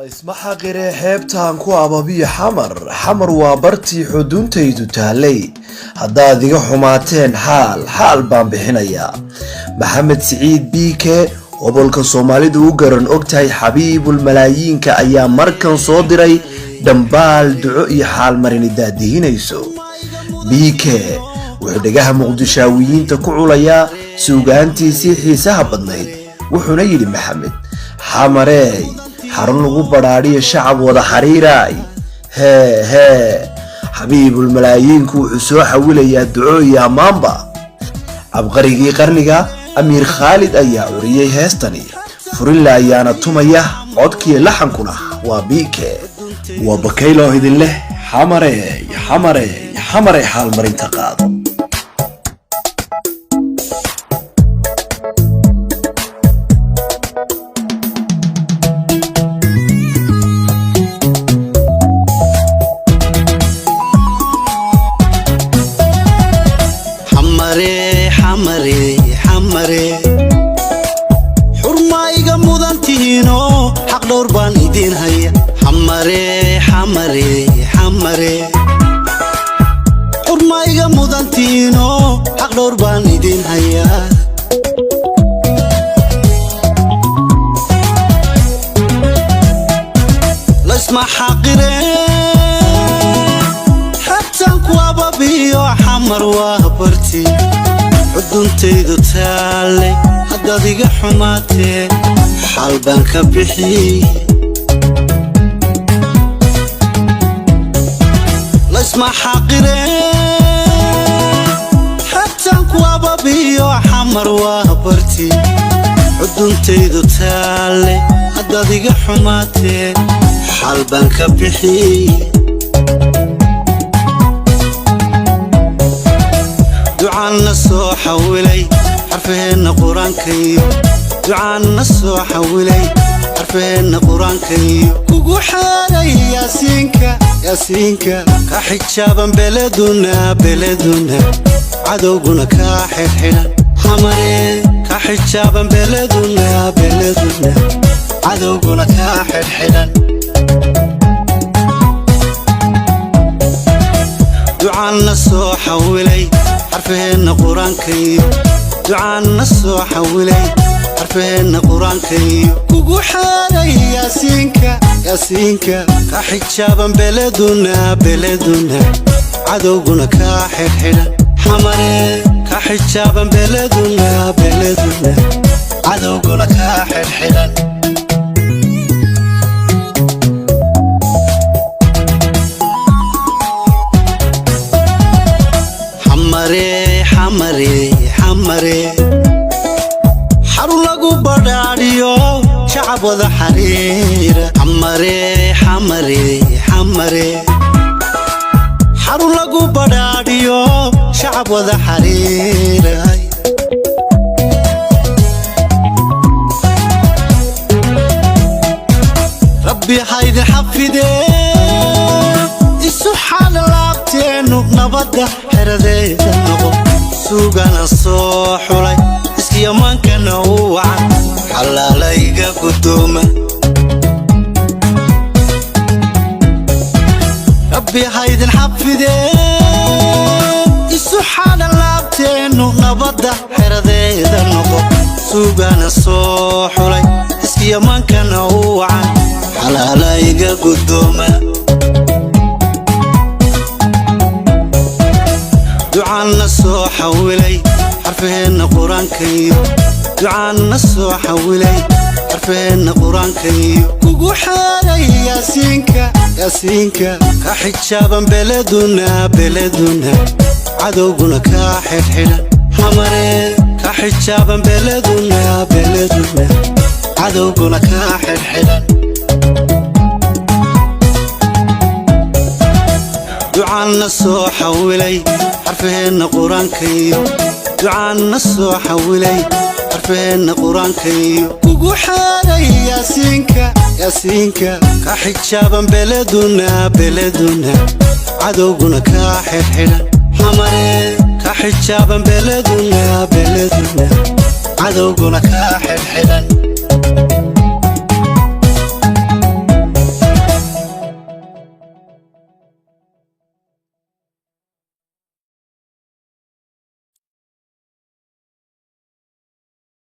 isma xaqire xeebtaan ku ababiyo xamar waa bartii xuduuntaydu taallay haddaad iga xumaateen xaal baan bixinayaa maxamed siciid biike gobolka Soomaalidu u garan ogtahay xabiibul malaayiinka ayaa markan soo diray dambaal duco iyo xaal marin daadihinayso biike wuxuu dhagaha muqdishaawiyiinta ku culayaa suugaantiisii xiisaha badnayd wuxuuna yidhi maxamed xamarey xarun lagu badhaadhiyo shacab wada xariiray hee xabiibul malaayiinku wuxuu soo xawilayaa duco iyo ammaanba abqarigii qarniga amiir khaalid ayaa curiyey heestani furilla ayaana tumaya codkii laxankuna waa biike waa bakaylo idin leh xamarey xaal marinta qaado xurmaiga mudantihiino xaq dhowr baan idin haya xurmaiga mudantihiino xaq dhowr baan idin haya laysma xaqire xabtaan ku ababiyo xamar waa barti xuduuntaydu taallay haddaad iga xumaatee xaal baan ka bixiyey laysma xaqire xabtaan ku ababiyo xamar waa barti xuduuntaydu taallay haddaad iga xumaatee xaal baan ka bixiyey ducaanna soo xawilay xarfaheenna qur-aankaiyo ducaanna soo xawilay xarfaheenna qur-aankaiyo kugu xeeray yaasiinka ka xijaaban beleduna cadowguna kaa xidhxidhan xamaree ka xijaaban beleduna cadowguna kaa xidhxidhan ducaanna soo xawilay xarfaheenna qur-aankaiyo ducaanna soo xawilay xarfaheenna qur-aankaiyo kugu xeeray yaasiinka ka xijaaban beleduna cadowguna kaa xidhxidhan xamaree ka xijaaban beleduna cadowguna kaa xidhxidhan xarun lagu badhaadhiyo shacab wada xariira xarun lagu badhaadhiyo shacab wada xariiray rabbi haydin xafidee isu xaala laabteennu nabadda xeradeeda noqo suugana soo xulay iskiyamaankana u wacan xalaalayga guddooma rabbi haydin xafidee isu xaala laabteennu nabadda xeradeeda noqo suugana soo xulay iskiyamaankana u wacan xalaalayga guddooma ducaanna soo xawilay xarfaheenna qur-aankaiyo ducaanna soo xawilay xarfaheenna qur-aankaiyo kugu xeeray yaasiinka ka xijaaban beleduna cadowguna kaa xidhxidhan xamaree ka xijaaban beleduna cadowguna kaa xidhxidhan ducaanna soo xawilay xarfaheenna qur-aankaiyo ducaanna soo xawilay xarfaheenna qur-aankaiyo kugu xeeray yaasiinka ka xijaaban beleduna cadowguna kaa xidhxidhan xamaree ka xijaaban beleduna cadowguna kaa xidhxidhan